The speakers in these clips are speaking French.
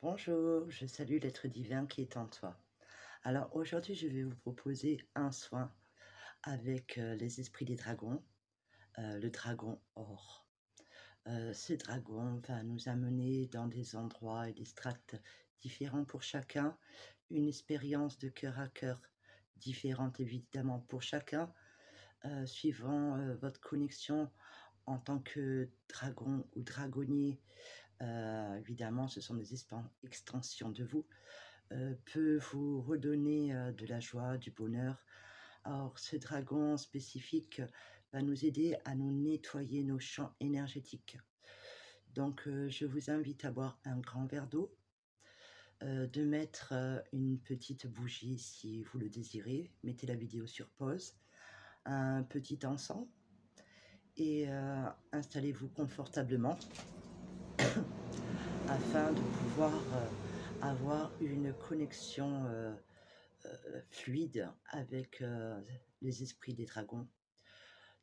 Bonjour, je salue l'être divin qui est en toi. Alors aujourd'hui, je vais vous proposer un soin avec les esprits des dragons, le dragon or. Ce dragon va nous amener dans des endroits et des strates différents pour chacun, une expérience de cœur à cœur différente évidemment pour chacun, suivant votre connexion en tant que dragon ou dragonnier. Évidemment, ce sont des extensions de vous peut vous redonner de la joie, du bonheur. Alors, ce dragon spécifique va nous aider à nous nettoyer nos champs énergétiques. Donc, je vous invite à boire un grand verre d'eau, de mettre une petite bougie si vous le désirez. Mettez la vidéo sur pause, un petit encens et installez-vous confortablement afin de pouvoir avoir une connexion fluide avec les esprits des dragons.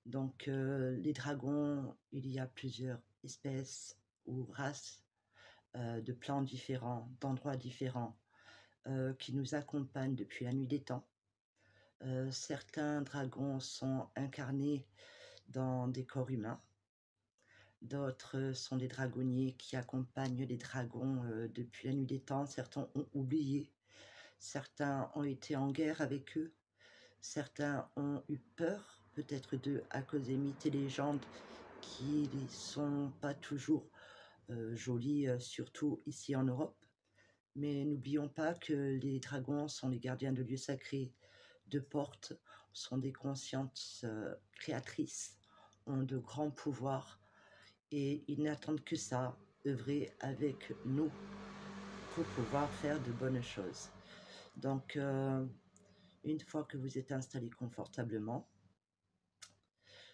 Donc les dragons, il y a plusieurs espèces ou races de plans différents, d'endroits différents qui nous accompagnent depuis la nuit des temps. Certains dragons sont incarnés dans des corps humains. D'autres sont des dragonniers qui accompagnent les dragons depuis la nuit des temps. Certains ont oublié. Certains ont été en guerre avec eux. Certains ont eu peur, peut-être d'eux, à cause des mythes et légendes qui ne sont pas toujours jolies, surtout ici en Europe. Mais n'oublions pas que les dragons sont les gardiens de lieux sacrés, de portes, sont des consciences créatrices, ont de grands pouvoirs et ils n'attendent que ça, œuvrer avec nous pour pouvoir faire de bonnes choses. Donc, une fois que vous êtes installé confortablement,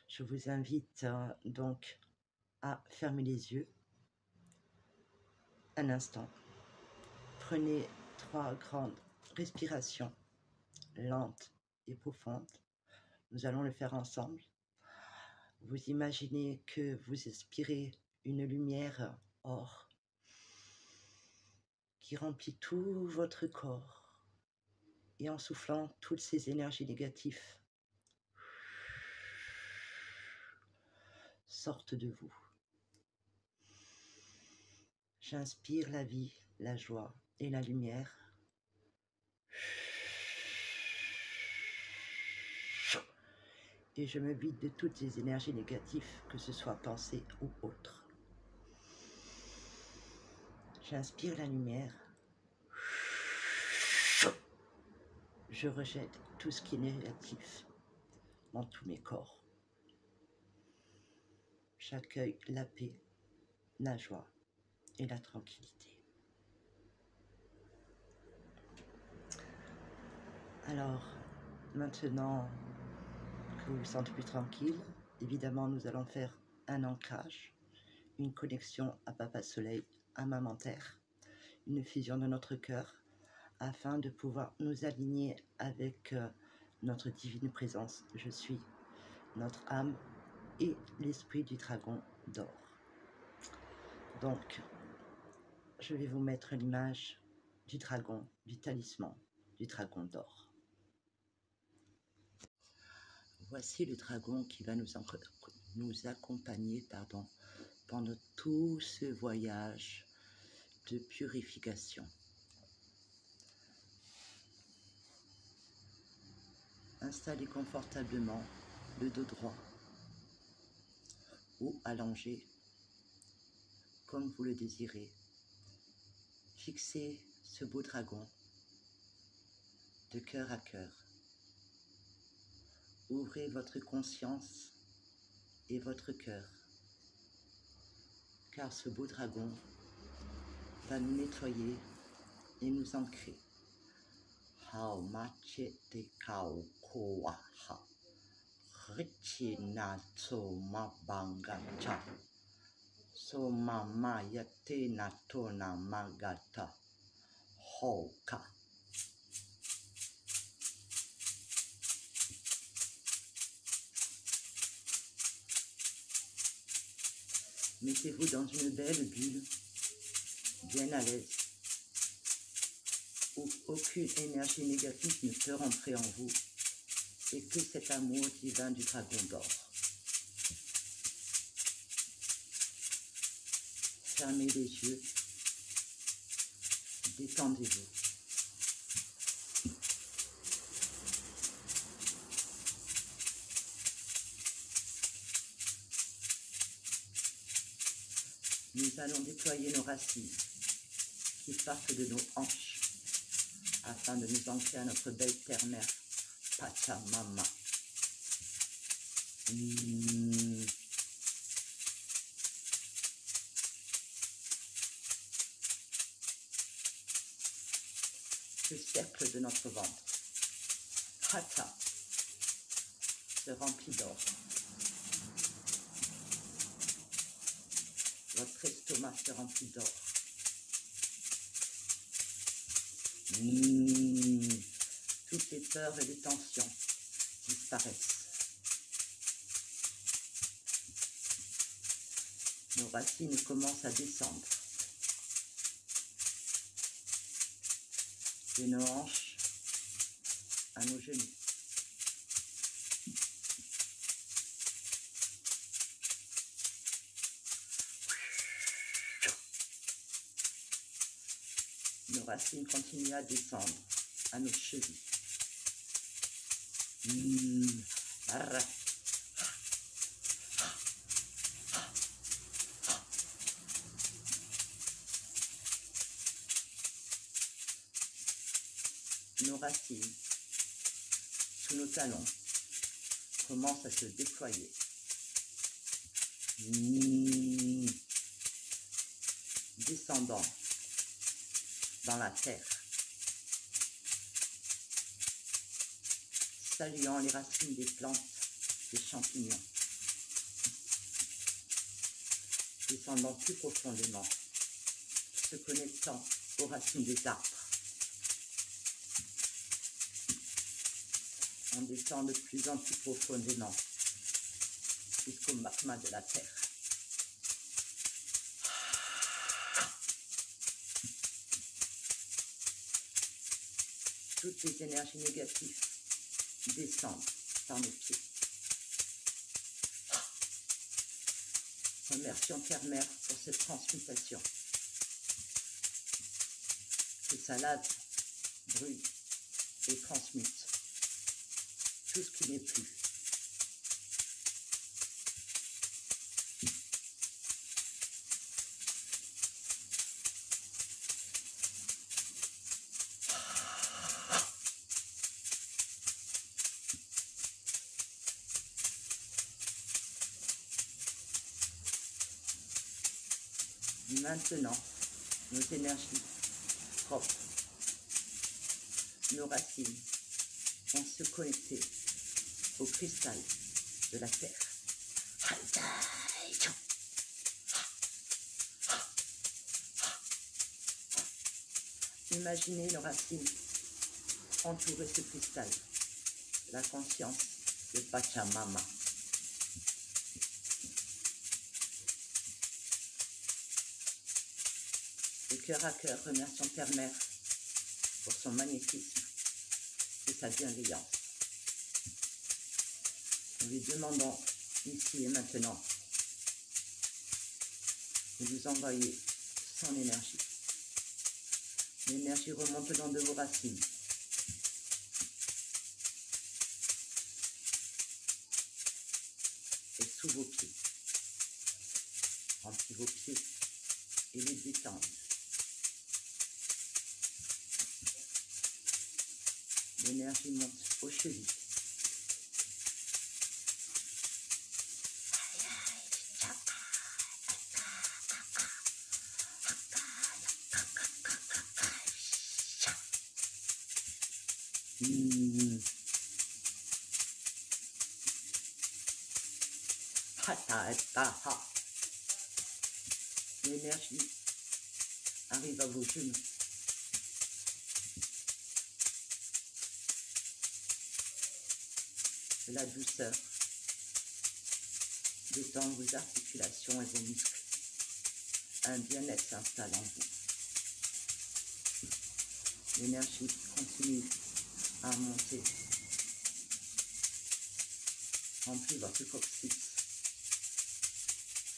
je vous invite donc à fermer les yeux un instant. Prenez 3 grandes respirations lentes et profondes. Nous allons le faire ensemble. Vous imaginez que vous expirez une lumière or qui remplit tout votre corps et en soufflant toutes ces énergies négatives sortent de vous. J'inspire la vie, la joie et la lumière. Et je me vide de toutes les énergies négatives, que ce soit pensée ou autre. J'inspire la lumière. Je rejette tout ce qui est négatif dans tous mes corps. J'accueille la paix, la joie et la tranquillité. Alors, maintenant que vous vous sentez plus tranquille, évidemment, nous allons faire un ancrage, une connexion à Papa Soleil, à Maman Terre, une fusion de notre cœur, afin de pouvoir nous aligner avec notre divine présence. Je suis notre âme et l'esprit du dragon d'or. Donc, je vais vous mettre l'image du dragon, du talisman, du dragon d'or. Voici le dragon qui va nous accompagner pendant tout ce voyage de purification. Installez confortablement le dos droit ou allongé comme vous le désirez. Fixez ce beau dragon de cœur à cœur. Ouvrez votre conscience et votre cœur, car ce beau dragon va nous nettoyer et nous ancrer. Hao machete kau koaha, richina tsoma bangacha, soma mayate natona magata, hoka. Mettez-vous dans une belle bulle, bien à l'aise, où aucune énergie négative ne peut rentrer en vous, et que cet amour divin du dragon d'or. Fermez les yeux, détendez-vous. Nous allons déployer nos racines qui partent de nos hanches afin de nous ancrer à notre belle terre-mère, Pachamama. Le cercle de notre ventre, Hata, se remplit d'or. Votre estomac se remplit d'or. Toutes les peurs et les tensions disparaissent. Nos racines commencent à descendre. De nos hanches à nos genoux. Nos racines continuent à descendre à nos chevilles. Nos racines, sous nos talons, commencent à se déployer. Descendant dans la terre, saluant les racines des plantes, des champignons, descendant plus profondément, se connectant aux racines des arbres. On descend de plus en plus profondément jusqu'au magma de la terre. Toutes les énergies négatives descendent par nos pieds. Remercions Terre-Mère pour cette transmutation. Que sa lave brûle et transmute tout ce qui n'est plus. Maintenant, nos énergies propres, nos racines vont se connecter au cristal de la terre. Imaginez nos racines entourer ce cristal, la conscience de Pachamama. De cœur à cœur, remercions Terre-Mère pour son magnétisme et sa bienveillance. Nous lui demandons ici et maintenant de nous envoyer son énergie. L'énergie remonte dans de vos racines. Et sous vos pieds. Remplis vos pieds et les détendent. L'énergie monte aux chevilles. L'énergie arrive à vos genoux. De la douceur détend vos articulations et vos muscles. Un bien-être s'installe en vous. L'énergie continue à monter. Remplit votre coccyx,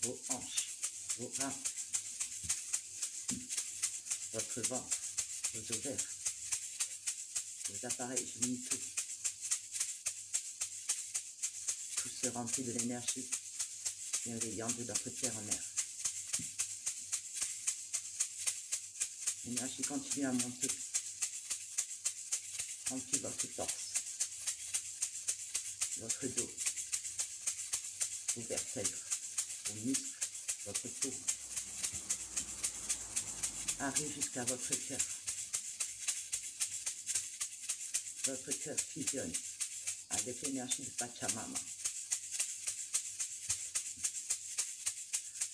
vos hanches, vos reins, votre ventre, vos ovaires, vos appareils génitaux. Tout se remplit de l'énergie bienveillante de notre terre-mère. L'énergie continue à monter. Remplit votre torse, votre dos, vos vertèbres, vos muscles, votre peau. Arrive jusqu'à votre cœur. Votre cœur fusionne avec l'énergie de Pachamama.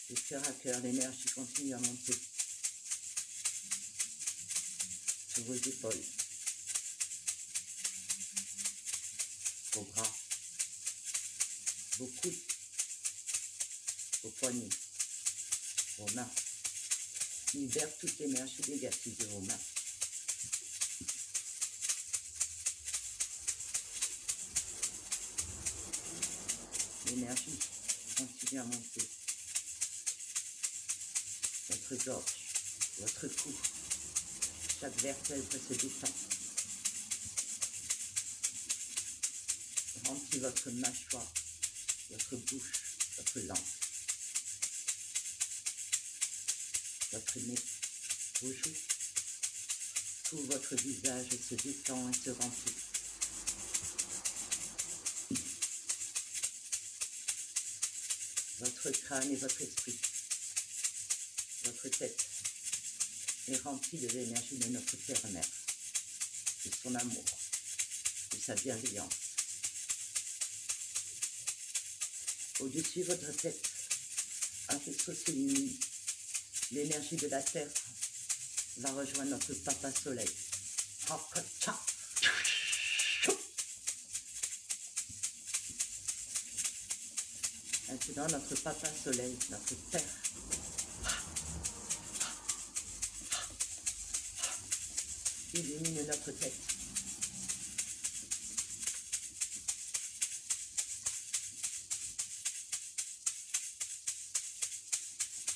De cœur à cœur, l'énergie continue à monter sur vos épaules, vos bras, vos coudes, vos poignets, vos mains. Libère toute l'énergie négative de vos mains. L'énergie continue à monter. Votre gorge, votre cou, chaque vertèbre se détend. Remplit votre mâchoire, votre bouche, votre langue, votre nez, vos joues. Tout votre visage se détend et se remplit. Votre crâne et votre esprit, votre tête est remplie de l'énergie de notre terre-mère, de son amour, de sa bienveillance. Au-dessus de votre tête, un faisceau s'illumine. L'énergie de la terre va rejoindre notre Papa Soleil. Maintenant, notre Papa Soleil, notre Père, illumine notre tête.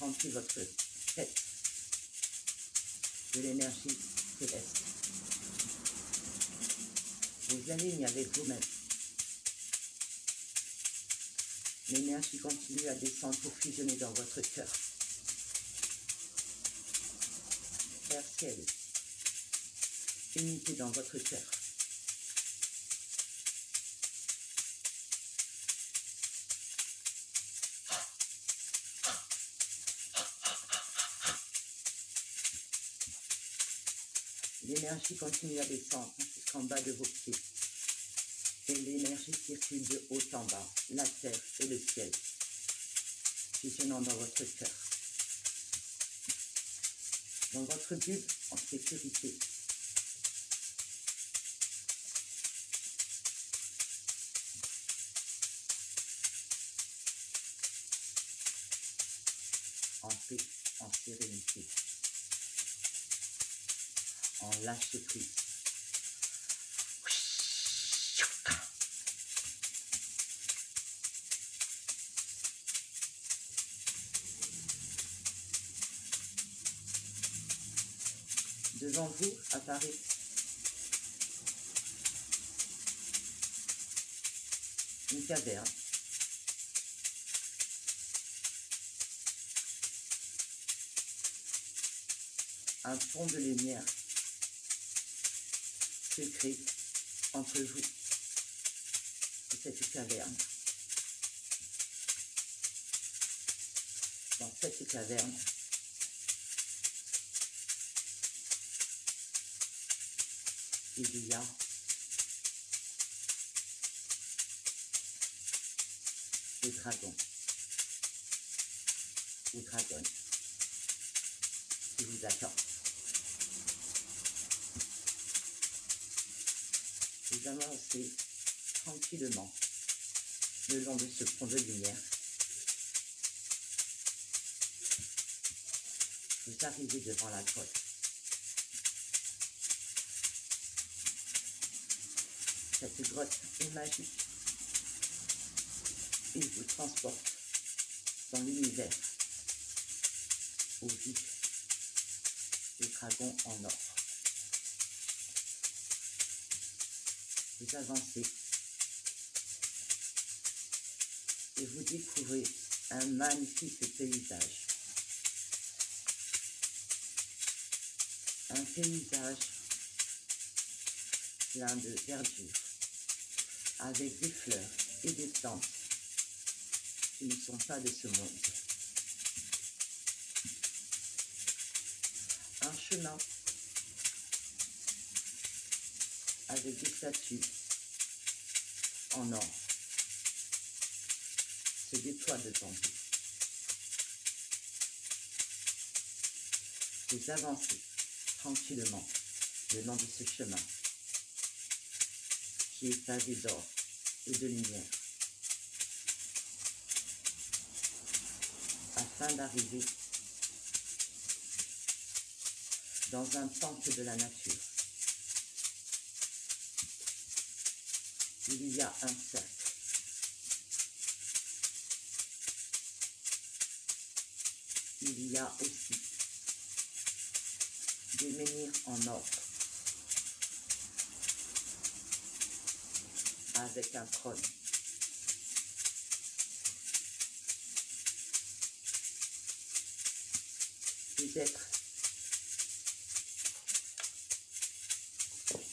Remplit votre tête de l'énergie céleste. Vous alignez avec vous-même. L'énergie continue à descendre pour fusionner dans votre cœur. Terre, ciel, unité dans votre cœur. L'énergie continue à descendre jusqu'en bas de vos pieds. Et l'énergie circule de haut en bas, la terre et le ciel, fusionnant dans votre cœur. Dans votre bulle en sécurité. En paix, en sérénité. En lâcher prise. Devant vous apparaît une caverne. Un pont de lumière se crée entre vous et cette caverne. Dans cette caverne, il y a des dragons ou dragonnes qui vous attendent. Vous avancez tranquillement le long de ce pont de lumière. Vous arrivez devant la grotte. Cette grotte est magique. Il vous transporte dans l'univers où vivent les dragons en or. Vous avancez et vous découvrez un magnifique paysage. Un paysage plein de verdure, avec des fleurs et des plantes qui ne sont pas de ce monde. Un chemin avec des statues en or se déploie devant vous. Vous avancez tranquillement le long de ce chemin qui est pavé d'or et de lumière afin d'arriver dans un temple de la nature. Il y a un cercle. Il y a aussi des menhirs en or avec un trône. Les êtres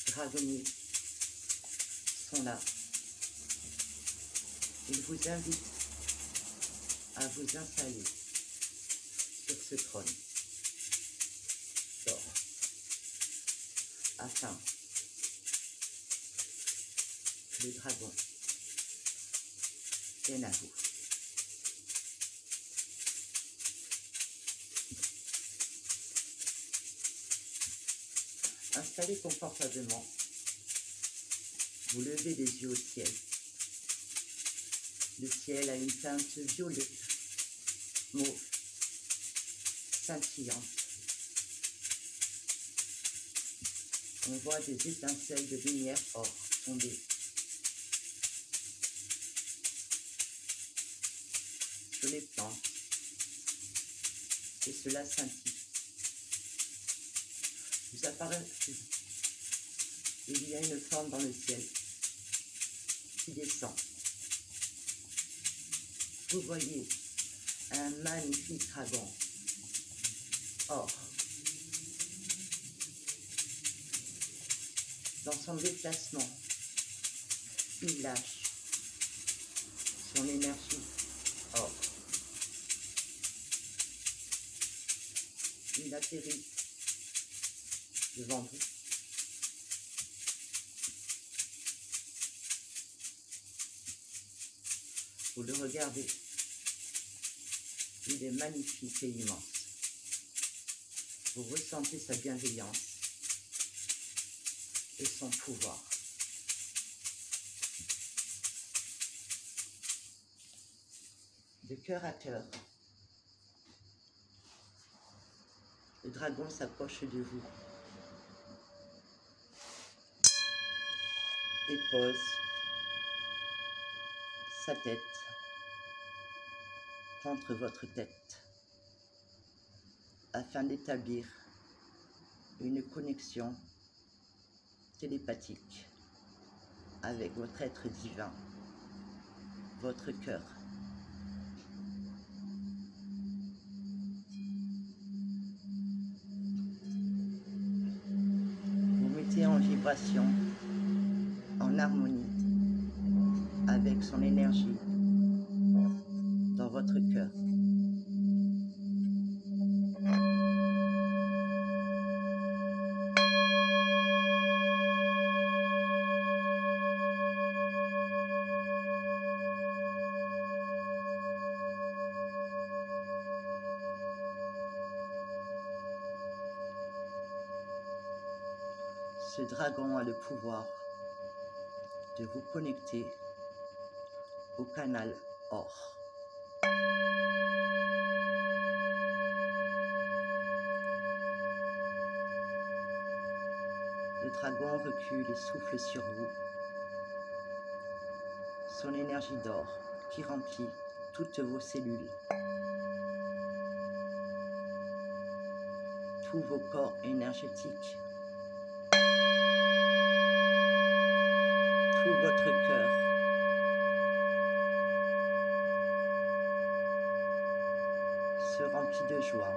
dragonniers sont là. Ils vous invitent à vous installer sur ce trône d'or afin que le dragon vienne à vous. Installez confortablement, vous levez les yeux au ciel. Le ciel a une teinte violette, mauve, scintillante. On voit des étincelles de lumière or tomber sur les plantes et cela scintille. Vous apparaît, il y a une forme dans le ciel qui descend. Vous voyez un magnifique dragon or. Dans son déplacement, il lâche son énergie or. Il atterrit devant vous. Vous le regardez. Il est magnifique et immense. Vous ressentez sa bienveillance et son pouvoir. De cœur à cœur, le dragon s'approche de vous et pose sa tête contre votre tête afin d'établir une connexion télépathique avec votre être divin, votre cœur. Vous mettez en vibration, en harmonie avec son énergie dans votre cœur. Ce dragon a le pouvoir de vous connecter au canal or. Le dragon recule et souffle sur vous son énergie d'or qui remplit toutes vos cellules, tous vos corps énergétiques, tout votre cœur. Se remplit de joie.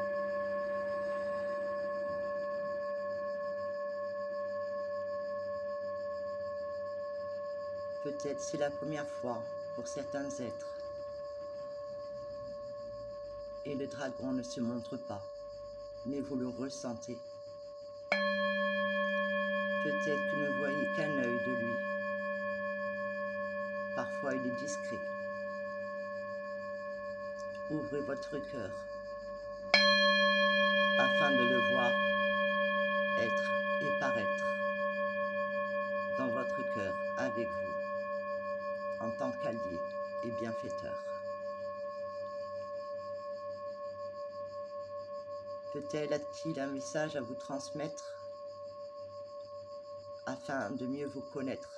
Peut-être c'est la première fois pour certains êtres. Et le dragon ne se montre pas, mais vous le ressentez. Peut-être que vous ne voyez qu'un œil de lui. Parfois il est discret. Ouvrez votre cœur afin de le voir être et paraître dans votre cœur avec vous en tant qu'allié et bienfaiteur. Peut-être a-t-il un message à vous transmettre afin de mieux vous connaître,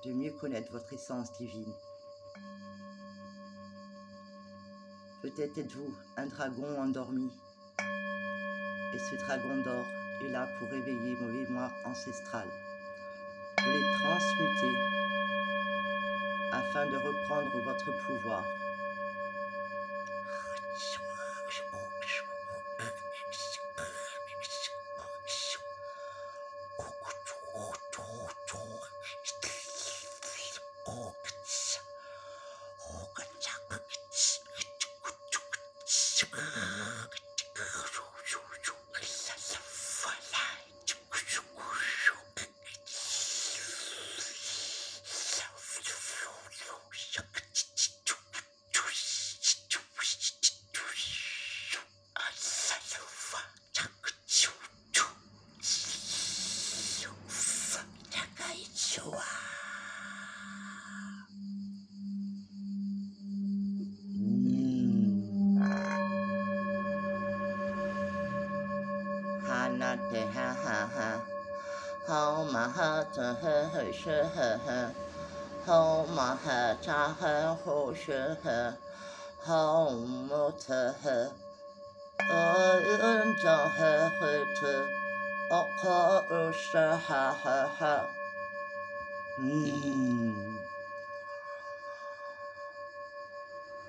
de mieux connaître votre essence divine. Peut-être êtes-vous un dragon endormi et ce dragon d'or est là pour réveiller vos mémoires ancestrales, de les transmuter afin de reprendre votre pouvoir.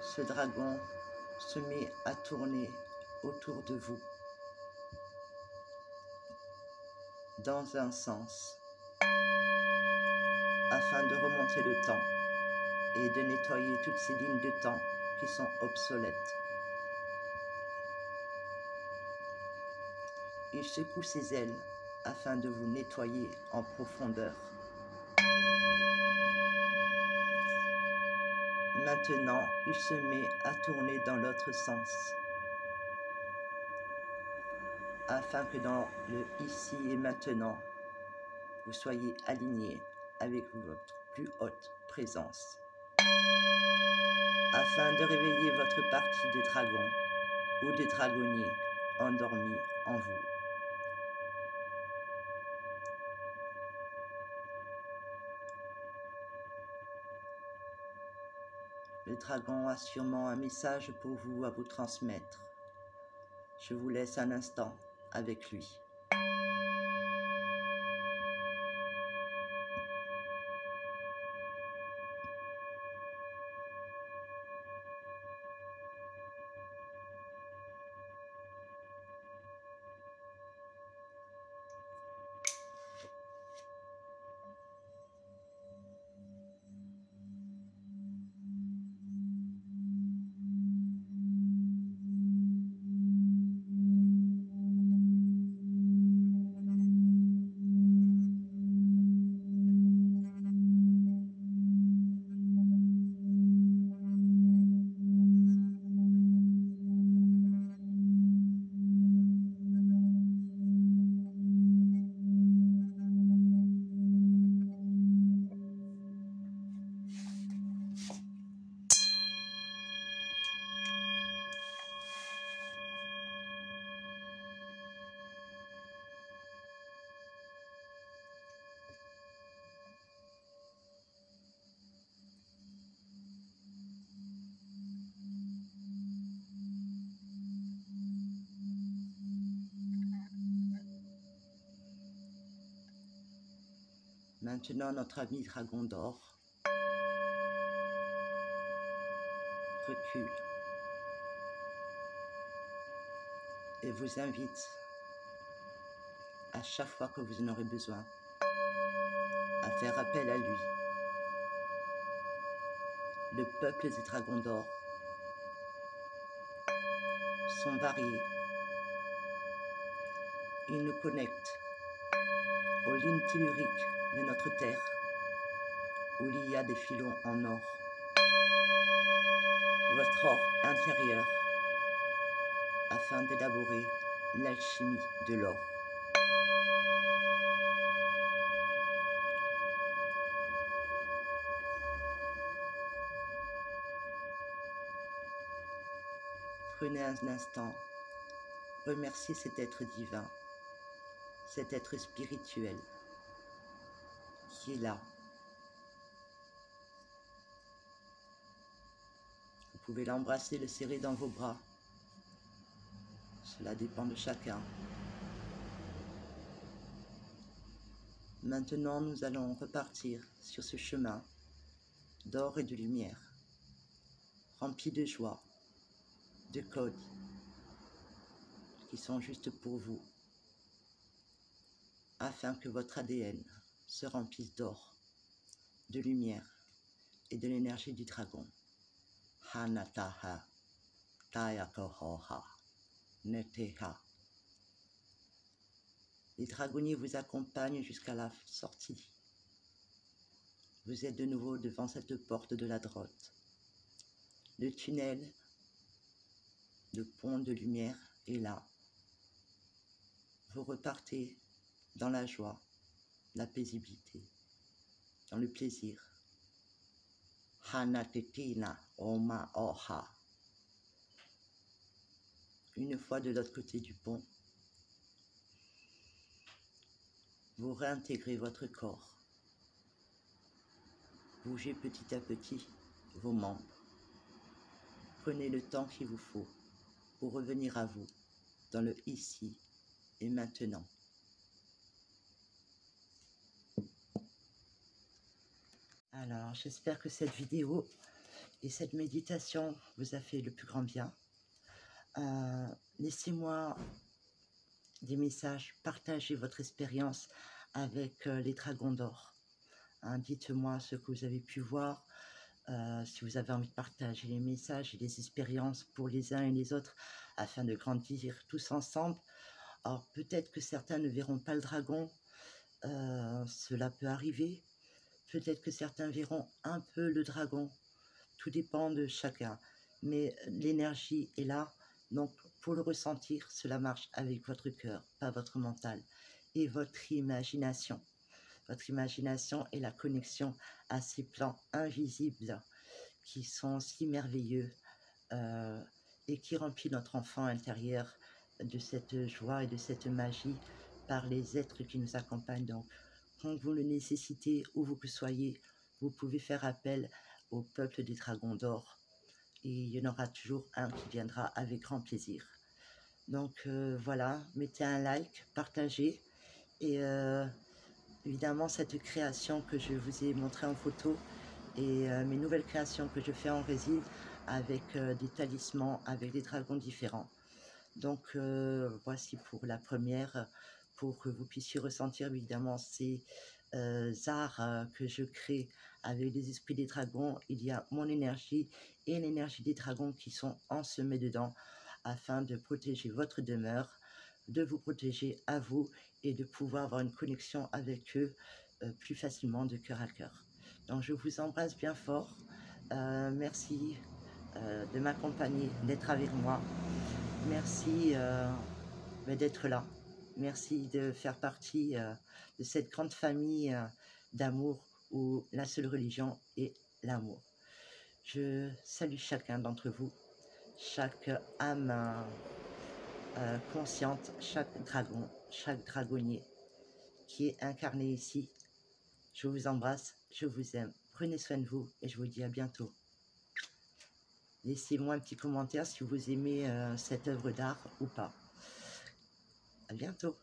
Ce dragon se met à tourner autour de vous dans un sens afin de remonter le temps et de nettoyer toutes ces lignes de temps qui sont obsolètes. Il secoue ses ailes afin de vous nettoyer en profondeur. Maintenant, il se met à tourner dans l'autre sens, afin que dans le ici et maintenant, vous soyez aligné avec votre plus haute présence, afin de réveiller votre partie de dragon ou de dragonnier endormi en vous. Le dragon a sûrement un message pour vous à vous transmettre. Je vous laisse un instant avec lui. Maintenant, notre ami dragon d'or recule et vous invite, à chaque fois que vous en aurez besoin, à faire appel à lui. Le peuple des dragons d'or sont variés. Ils nous connectent aux lignes telluriques de notre terre, où il y a des filons en or. Votre or intérieur, afin d'élaborer l'alchimie de l'or. Prenez un instant, remerciez cet être divin, cet être spirituel qui est là. Vous pouvez l'embrasser, le serrer dans vos bras. Cela dépend de chacun. Maintenant, nous allons repartir sur ce chemin d'or et de lumière, rempli de joie, de codes qui sont juste pour vous, afin que votre ADN se remplisse d'or, de lumière et de l'énergie du dragon. Hanataha, Tayakohoha, Neteha. Les dragonniers vous accompagnent jusqu'à la sortie. Vous êtes de nouveau devant cette porte de la droite. Le tunnel, le pont de lumière est là. Vous repartez dans la joie, la paisibilité, dans le plaisir. Hanatetina Oma Oha. Une fois de l'autre côté du pont, vous réintégrez votre corps. Bougez petit à petit vos membres. Prenez le temps qu'il vous faut pour revenir à vous dans le ici et maintenant. Alors, j'espère que cette vidéo et cette méditation vous a fait le plus grand bien. Laissez-moi des messages, partagez votre expérience avec les dragons d'or. Dites-moi ce que vous avez pu voir, si vous avez envie de partager les messages et les expériences pour les uns et les autres, afin de grandir tous ensemble. Alors peut-être que certains ne verront pas le dragon, cela peut arriver. Peut-être que certains verront un peu le dragon, tout dépend de chacun. Mais l'énergie est là, donc pour le ressentir, cela marche avec votre cœur, pas votre mental, et votre imagination. Votre imagination est la connexion à ces plans invisibles qui sont si merveilleux et qui remplit notre enfant intérieur de cette joie et de cette magie par les êtres qui nous accompagnent. Donc, quand vous le nécessitez, où vous que soyez, vous pouvez faire appel au peuple des dragons d'or. Et il y en aura toujours un qui viendra avec grand plaisir. Donc voilà, mettez un like, partagez. Et évidemment, cette création que je vous ai montrée en photo et mes nouvelles créations que je fais en résine avec des talismans, avec des dragons différents. Donc voici pour la première, pour que vous puissiez ressentir évidemment ces arts que je crée avec les esprits des dragons. Il y a mon énergie et l'énergie des dragons qui sont ensemées dedans afin de protéger votre demeure, de vous protéger à vous et de pouvoir avoir une connexion avec eux plus facilement de cœur à cœur. Donc je vous embrasse bien fort. Merci de m'accompagner, d'être avec moi. Merci d'être là. Merci de faire partie de cette grande famille d'amour où la seule religion est l'amour. Je salue chacun d'entre vous, chaque âme consciente, chaque dragon, chaque dragonnier qui est incarné ici. Je vous embrasse, je vous aime. Prenez soin de vous et je vous dis à bientôt. Laissez-moi un petit commentaire si vous aimez cette œuvre d'art ou pas. À bientôt.